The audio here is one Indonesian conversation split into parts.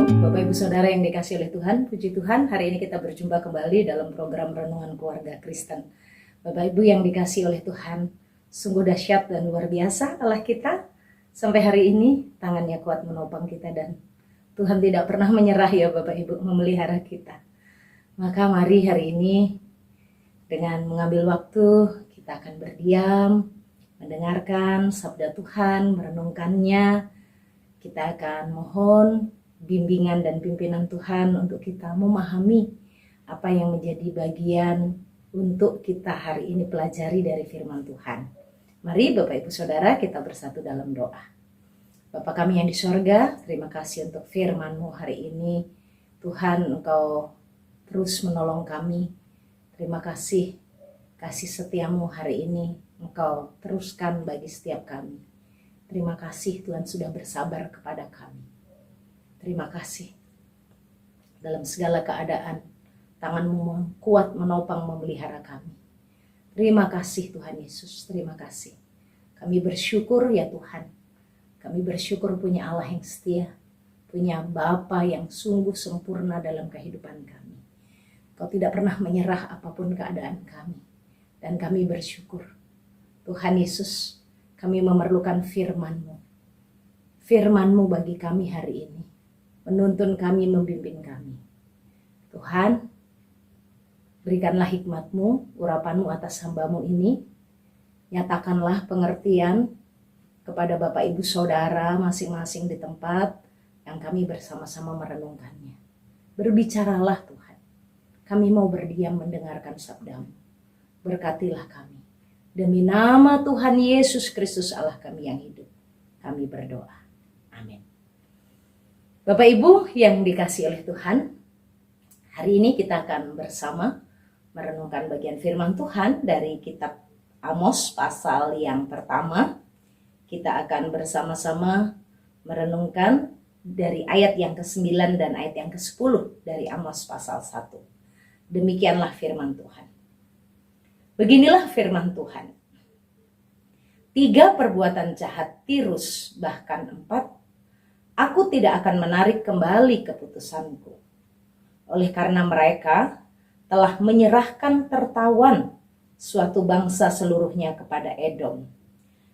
Shalom, Bapak Ibu Saudara yang dikasihi oleh Tuhan, puji Tuhan, hari ini kita berjumpa kembali dalam program Renungan Keluarga Kristen. Bapak Ibu yang dikasihi oleh Tuhan, sungguh dahsyat dan luar biasa Allah kita. Sampai hari ini tangannya kuat menopang kita dan Tuhan tidak pernah menyerah ya Bapak Ibu, memelihara kita. Maka mari hari ini dengan mengambil waktu kita akan berdiam, mendengarkan sabda Tuhan, merenungkannya. Kita akan mohon bimbingan dan pimpinan Tuhan untuk kita memahami apa yang menjadi bagian untuk kita hari ini pelajari dari firman Tuhan. Mari Bapak Ibu Saudara kita bersatu dalam doa. Bapa kami yang di sorga, terima kasih untuk firman-Mu hari ini. Tuhan, Engkau terus menolong kami. Terima kasih setia-Mu hari ini Engkau teruskan bagi setiap kami. Terima kasih Tuhan sudah bersabar kepada kami. Terima kasih. Dalam segala keadaan, tangan-Mu kuat menopang memelihara kami. Terima kasih Tuhan Yesus, terima kasih. Kami bersyukur ya Tuhan. Kami bersyukur punya Allah yang setia, punya Bapa yang sungguh sempurna dalam kehidupan kami. Kau tidak pernah menyerah apapun keadaan kami. Dan kami bersyukur. Tuhan Yesus, kami memerlukan firman-Mu. Firman-Mu bagi kami hari ini. Menuntun kami, membimbing kami. Tuhan, berikanlah hikmat-Mu, urapan-Mu atas hamba-Mu ini. Nyatakanlah pengertian kepada Bapak Ibu Saudara masing-masing di tempat yang kami bersama-sama merenungkannya. Berbicaralah Tuhan. Kami mau berdiam mendengarkan sabda-Mu. Berkatilah kami. Demi nama Tuhan Yesus Kristus Allah kami yang hidup. Kami berdoa. Amin. Bapak Ibu yang dikasihi oleh Tuhan, hari ini kita akan bersama merenungkan bagian firman Tuhan dari kitab Amos pasal yang pertama. Kita akan bersama-sama merenungkan dari ayat yang ke-9 dan ayat yang ke-10 dari Amos pasal 1. Demikianlah firman Tuhan. Beginilah firman Tuhan. 3 perbuatan jahat Tirus, bahkan 4, aku tidak akan menarik kembali keputusanku. Oleh karena mereka telah menyerahkan tertawan suatu bangsa seluruhnya kepada Edom.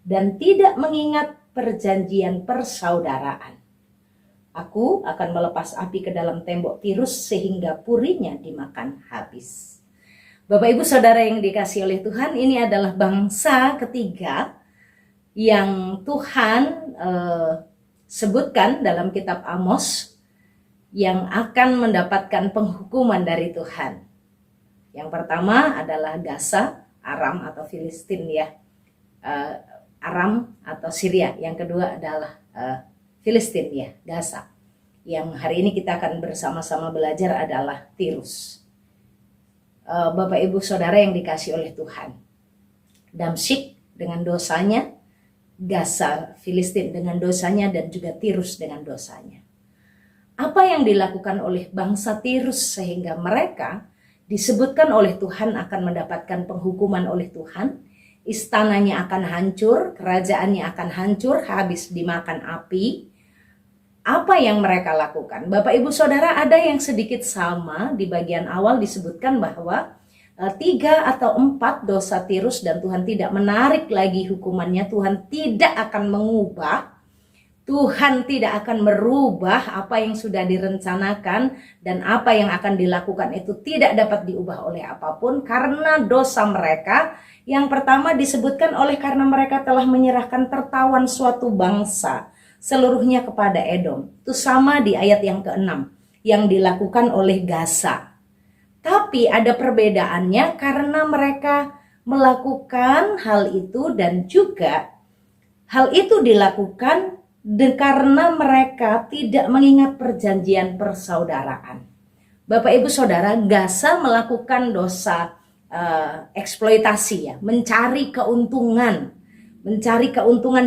Dan tidak mengingat perjanjian persaudaraan. Aku akan melepas api ke dalam tembok Tirus sehingga purinya dimakan habis. Bapak Ibu Saudara yang dikasihi oleh Tuhan, ini adalah bangsa ketiga yang Tuhan sebutkan dalam kitab Amos yang akan mendapatkan penghukuman dari Tuhan. Yang pertama adalah Gaza, Aram atau Filistin ya, Aram atau Syria. Yang kedua adalah Filistin ya, Gaza. Yang hari ini kita akan bersama-sama belajar adalah Tirus. Bapak Ibu Saudara yang dikasihi oleh Tuhan, Damsyik dengan dosanya, Gaza, Filistin dengan dosanya, dan juga Tirus dengan dosanya. Apa yang dilakukan oleh bangsa Tirus sehingga mereka disebutkan oleh Tuhan akan mendapatkan penghukuman oleh Tuhan, istananya akan hancur, kerajaannya akan hancur, habis dimakan api. Apa yang mereka lakukan? Bapak Ibu Saudara, ada yang sedikit sama di bagian awal disebutkan bahwa 3 atau 4 dosa Tirus dan Tuhan tidak menarik lagi hukumannya. Tuhan tidak akan mengubah, Tuhan tidak akan merubah apa yang sudah direncanakan, dan apa yang akan dilakukan itu tidak dapat diubah oleh apapun karena dosa mereka. Yang pertama disebutkan oleh karena mereka telah menyerahkan tertawan suatu bangsa seluruhnya kepada Edom. Itu sama di ayat yang ke-6 yang dilakukan oleh Gaza. Tapi ada perbedaannya karena mereka melakukan hal itu, dan juga hal itu dilakukan karena mereka tidak mengingat perjanjian persaudaraan. Bapak Ibu Saudara, Gaza melakukan dosa eksploitasi ya, mencari keuntungan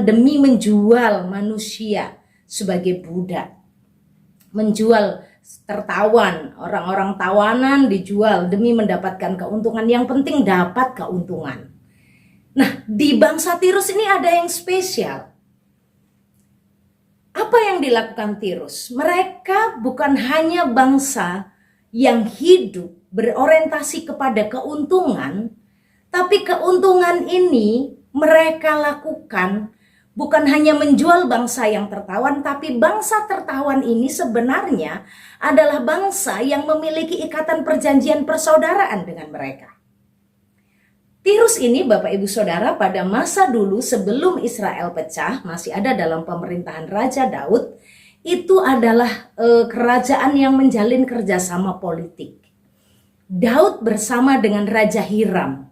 demi menjual manusia sebagai budak. Menjual tertawan, orang-orang tawanan dijual demi mendapatkan keuntungan. Yang penting dapat keuntungan. Nah, di bangsa Tirus ini ada yang spesial. Apa yang dilakukan Tirus? Mereka bukan hanya bangsa yang hidup berorientasi kepada keuntungan, tapi keuntungan ini mereka lakukan bukan hanya menjual bangsa yang tertawan, tapi bangsa tertawan ini sebenarnya adalah bangsa yang memiliki ikatan perjanjian persaudaraan dengan mereka. Tirus ini Bapak Ibu Saudara pada masa dulu sebelum Israel pecah, masih ada dalam pemerintahan Raja Daud, itu adalah kerajaan yang menjalin kerjasama politik. Daud bersama dengan Raja Hiram,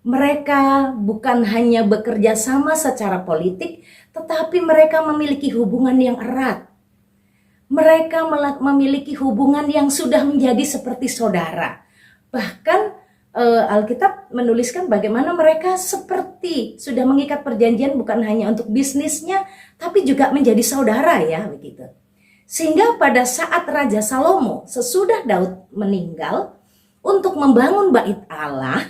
mereka bukan hanya bekerja sama secara politik, tetapi mereka memiliki hubungan yang erat. Mereka memiliki hubungan yang sudah menjadi seperti saudara. Bahkan Alkitab menuliskan bagaimana mereka seperti sudah mengikat perjanjian bukan hanya untuk bisnisnya, tapi juga menjadi saudara ya begitu. Sehingga pada saat Raja Salomo sesudah Daud meninggal untuk membangun bait Allah,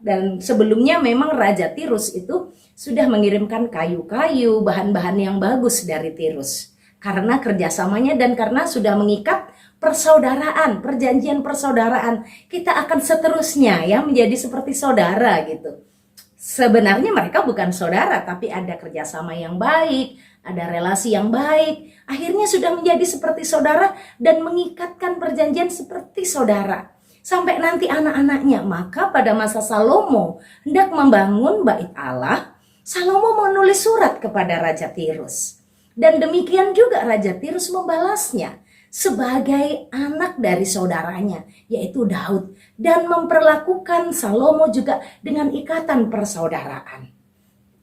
dan sebelumnya memang Raja Tirus itu sudah mengirimkan kayu-kayu, bahan-bahan yang bagus dari Tirus. Karena kerjasamanya dan karena sudah mengikat persaudaraan, perjanjian persaudaraan, kita akan seterusnya ya menjadi seperti saudara gitu. Sebenarnya mereka bukan saudara, tapi ada kerjasama yang baik, ada relasi yang baik. Akhirnya sudah menjadi seperti saudara dan mengikatkan perjanjian seperti saudara. Sampai nanti anak-anaknya, maka pada masa Salomo hendak membangun bait Allah, Salomo menulis surat kepada Raja Tirus. Dan demikian juga Raja Tirus membalasnya sebagai anak dari saudaranya, yaitu Daud, dan memperlakukan Salomo juga dengan ikatan persaudaraan.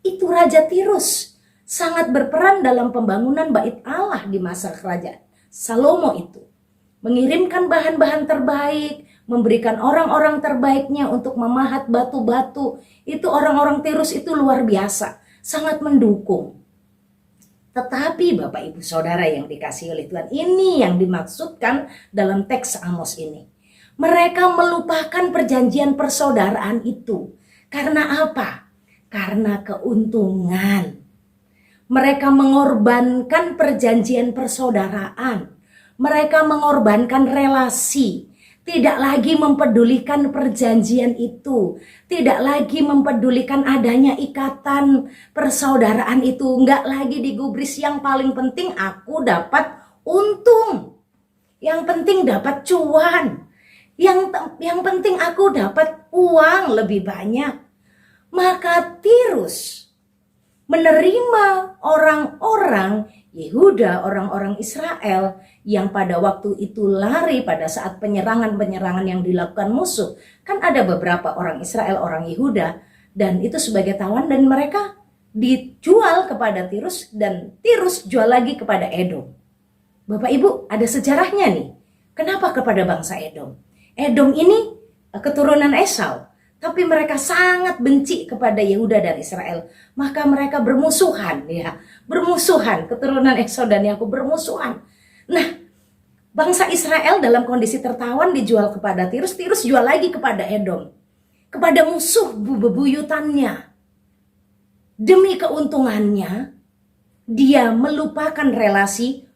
Itu Raja Tirus sangat berperan dalam pembangunan bait Allah di masa kerajaan Salomo itu. Mengirimkan bahan-bahan terbaik, memberikan orang-orang terbaiknya untuk memahat batu-batu. Itu orang-orang Tirus itu luar biasa, sangat mendukung. Tetapi Bapak Ibu Saudara yang dikasihi oleh Tuhan, ini yang dimaksudkan dalam teks Amos ini. Mereka melupakan perjanjian persaudaraan itu. Karena apa? Karena keuntungan. Mereka mengorbankan perjanjian persaudaraan. Mereka mengorbankan relasi. Tidak lagi mempedulikan perjanjian itu. Tidak lagi mempedulikan adanya ikatan persaudaraan itu. Enggak lagi digubris, yang paling penting aku dapat untung. Yang penting dapat cuan. Yang penting aku dapat uang lebih banyak. Maka Tirus menerima orang-orang Yehuda, orang-orang Israel yang pada waktu itu lari pada saat penyerangan-penyerangan yang dilakukan musuh. Kan ada beberapa orang Israel, orang Yehuda, dan itu sebagai tawan, dan mereka dijual kepada Tirus, dan Tirus jual lagi kepada Edom. Bapak Ibu, ada sejarahnya nih. Kenapa kepada bangsa Edom? Edom ini keturunan Esau. Tapi mereka sangat benci kepada Yehuda dan Israel. Maka mereka bermusuhan ya. Bermusuhan, keturunan Esau dan Yakub bermusuhan. Nah, bangsa Israel dalam kondisi tertawan dijual kepada Tirus. Tirus jual lagi kepada Edom. Kepada musuh bebuyutannya. Demi keuntungannya, dia melupakan relasi,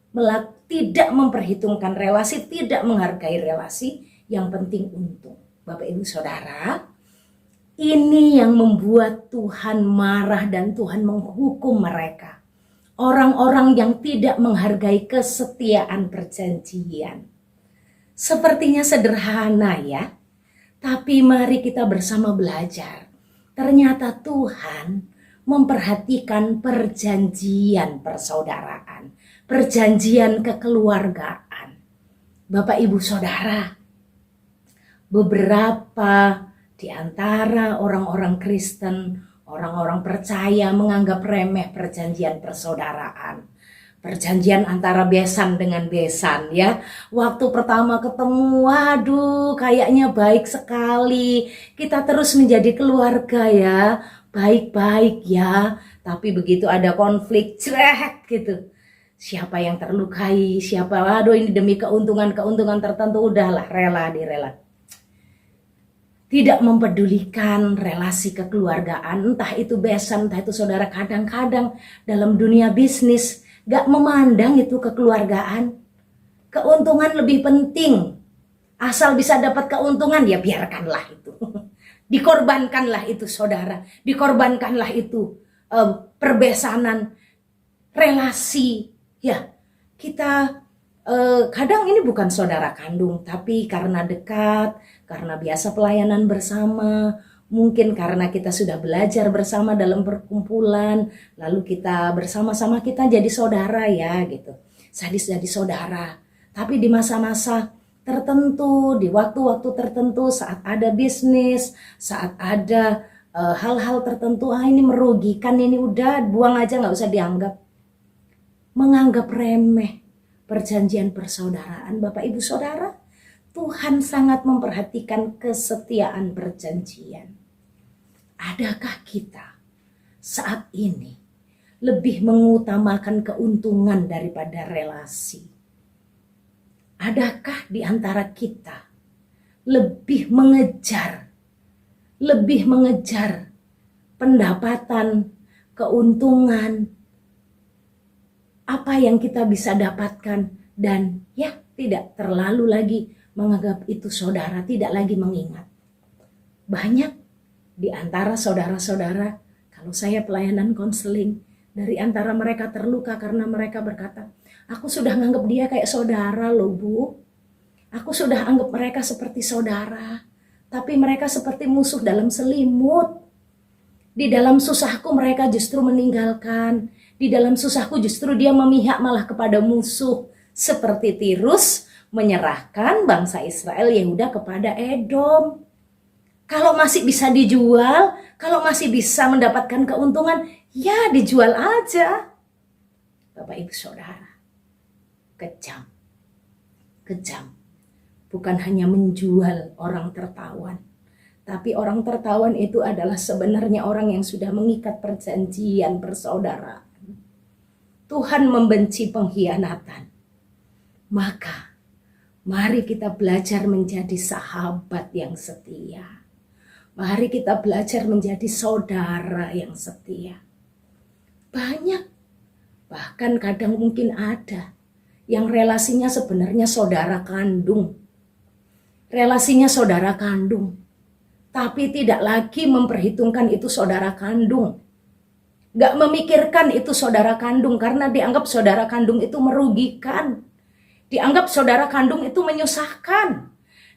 tidak memperhitungkan relasi, tidak menghargai relasi. Yang penting untung. Bapak Ibu Saudara, ini yang membuat Tuhan marah dan Tuhan menghukum mereka. Orang-orang yang tidak menghargai kesetiaan perjanjian. Sepertinya sederhana ya. Tapi mari kita bersama belajar. Ternyata Tuhan memperhatikan perjanjian persaudaraan. Perjanjian kekeluargaan. Bapak Ibu Saudara, beberapa di antara orang-orang Kristen, orang-orang percaya menganggap remeh perjanjian persaudaraan. Perjanjian antara besan dengan besan ya. Waktu pertama ketemu, waduh kayaknya baik sekali. Kita terus menjadi keluarga ya. Baik-baik ya. Tapi begitu ada konflik, cerek gitu. Siapa yang terlukai, siapa, waduh ini demi keuntungan tertentu, udahlah rela direla. tidak mempedulikan relasi kekeluargaan, entah itu besan, entah itu saudara, kadang-kadang dalam dunia bisnis gak memandang itu kekeluargaan. Keuntungan lebih penting. Asal bisa dapat keuntungan, ya biarkanlah itu. Dikorbankanlah itu saudara, dikorbankanlah itu perbesanan, relasi. Ya, kita kadang ini bukan saudara kandung, tapi karena dekat, karena biasa pelayanan bersama, mungkin karena kita sudah belajar bersama dalam perkumpulan, lalu kita bersama-sama kita jadi saudara ya gitu. Jadi saudara. Tapi di masa-masa tertentu, di waktu-waktu tertentu, saat ada bisnis, saat ada hal-hal tertentu, ini merugikan, ini udah buang aja, nggak usah dianggap. Menganggap remeh perjanjian persaudaraan. Bapak Ibu Saudara, Tuhan sangat memperhatikan kesetiaan perjanjian. Adakah kita saat ini lebih mengutamakan keuntungan daripada relasi? Adakah di antara kita lebih mengejar pendapatan, keuntungan, apa yang kita bisa dapatkan, dan ya tidak terlalu lagi menganggap itu saudara, tidak lagi mengingat. Banyak di antara saudara-saudara, kalau saya pelayanan konseling, dari antara mereka terluka karena mereka berkata, aku sudah nganggap dia kayak saudara loh Bu. Aku sudah anggap mereka seperti saudara, tapi mereka seperti musuh dalam selimut. Di dalam susahku mereka justru meninggalkan. Di dalam susahku justru dia memihak malah kepada musuh. Seperti Tirus menyerahkan bangsa Israel Yehuda kepada Edom. Kalau masih bisa dijual, kalau masih bisa mendapatkan keuntungan, ya dijual aja. Bapak Ibu Saudara, kejam. Kejam. Bukan hanya menjual orang tertawan. Tapi orang tertawan itu adalah sebenarnya orang yang sudah mengikat perjanjian persaudaraan. Tuhan membenci pengkhianatan. Maka mari kita belajar menjadi sahabat yang setia. Mari kita belajar menjadi saudara yang setia. Banyak, bahkan kadang mungkin ada yang relasinya sebenarnya saudara kandung. Relasinya saudara kandung, tapi tidak lagi memperhitungkan itu saudara kandung. Gak memikirkan itu saudara kandung karena dianggap saudara kandung itu merugikan. Dianggap saudara kandung itu menyusahkan.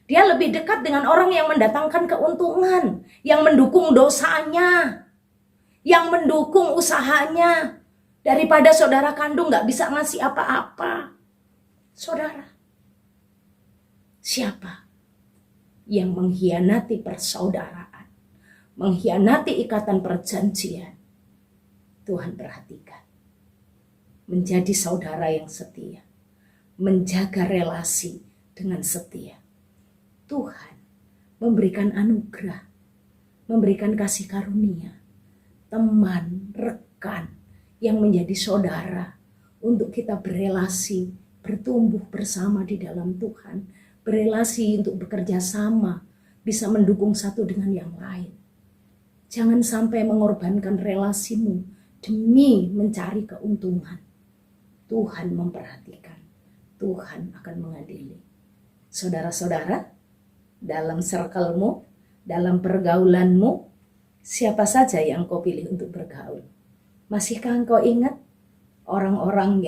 Dia lebih dekat dengan orang yang mendatangkan keuntungan, yang mendukung dosanya, yang mendukung usahanya, daripada saudara kandung gak bisa ngasih apa-apa. Saudara, siapa yang mengkhianati persaudaraan, mengkhianati ikatan perjanjian? Tuhan perhatikan. Menjadi saudara yang setia, menjaga relasi dengan setia. Tuhan memberikan anugerah, memberikan kasih karunia, teman, rekan yang menjadi saudara untuk kita berelasi, bertumbuh bersama di dalam Tuhan, berelasi untuk bekerja sama, bisa mendukung satu dengan yang lain. Jangan sampai mengorbankan relasimu demi mencari keuntungan. Tuhan memperhatikan. Tuhan akan mengadili. Saudara-saudara, dalam circle-mu, dalam pergaulanmu, siapa saja yang kau pilih untuk bergaul? Masihkah engkau ingat orang-orang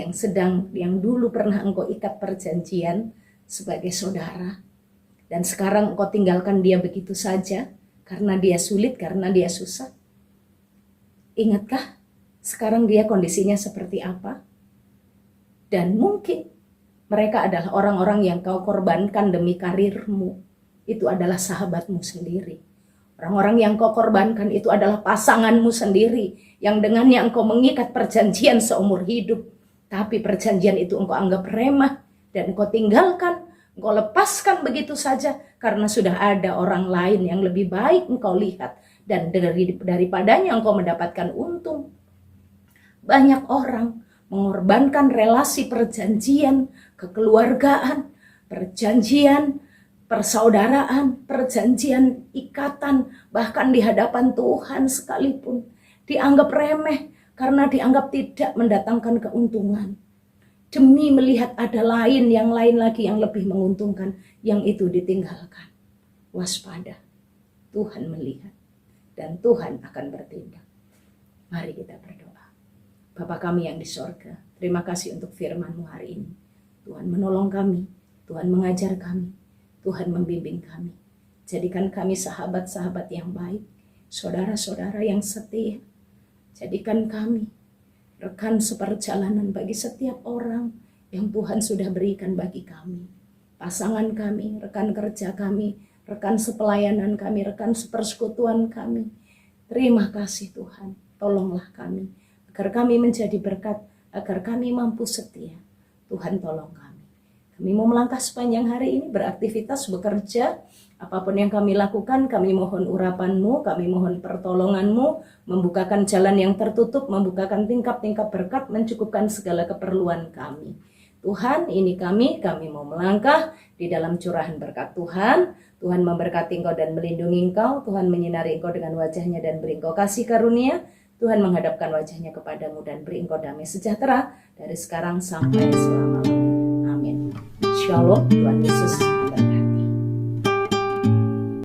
yang dulu pernah engkau ikat perjanjian sebagai saudara, dan sekarang engkau tinggalkan dia begitu saja karena dia sulit, karena dia susah? Ingatkah sekarang dia kondisinya seperti apa? Dan mungkin mereka adalah orang-orang yang kau korbankan demi karirmu. Itu adalah sahabatmu sendiri. Orang-orang yang kau korbankan itu adalah pasanganmu sendiri, yang dengannya engkau mengikat perjanjian seumur hidup. Tapi perjanjian itu engkau anggap remeh dan engkau tinggalkan, engkau lepaskan begitu saja karena sudah ada orang lain yang lebih baik engkau lihat, dan daripadanya engkau mendapatkan untung. Banyak orang mengorbankan relasi perjanjian, kekeluargaan, perjanjian persaudaraan, perjanjian, ikatan, bahkan di hadapan Tuhan sekalipun dianggap remeh karena dianggap tidak mendatangkan keuntungan. Demi melihat ada yang lain lagi yang lebih menguntungkan, yang itu ditinggalkan. Waspada, Tuhan melihat dan Tuhan akan bertindak. Mari kita berdoa. Bapa kami yang di sorga, terima kasih untuk firman-Mu hari ini. Tuhan menolong kami, Tuhan mengajar kami, Tuhan membimbing kami. Jadikan kami sahabat-sahabat yang baik, saudara-saudara yang setia. Jadikan kami rekan seperjalanan bagi setiap orang yang Tuhan sudah berikan bagi kami. Pasangan kami, rekan kerja kami, rekan sepelayanan kami, rekan sepersekutuan kami. Terima kasih Tuhan, tolonglah kami, agar kami menjadi berkat, agar kami mampu setia. Tuhan tolong kami. Kami mau melangkah sepanjang hari ini, beraktivitas, bekerja, apapun yang kami lakukan, kami mohon urapan-Mu, kami mohon pertolongan-Mu, membukakan jalan yang tertutup, membukakan tingkap-tingkap berkat, mencukupkan segala keperluan kami. Tuhan, ini kami mau melangkah di dalam curahan berkat Tuhan. Tuhan memberkati Engkau dan melindungi Engkau. Tuhan menyinari Engkau dengan wajah-Nya dan beri Engkau kasih karunia. Tuhan menghadapkan wajah-Nya kepadamu dan beri Engkau damai sejahtera dari sekarang sampai selama-lamanya. Amin. Shalom, Tuhan Yesus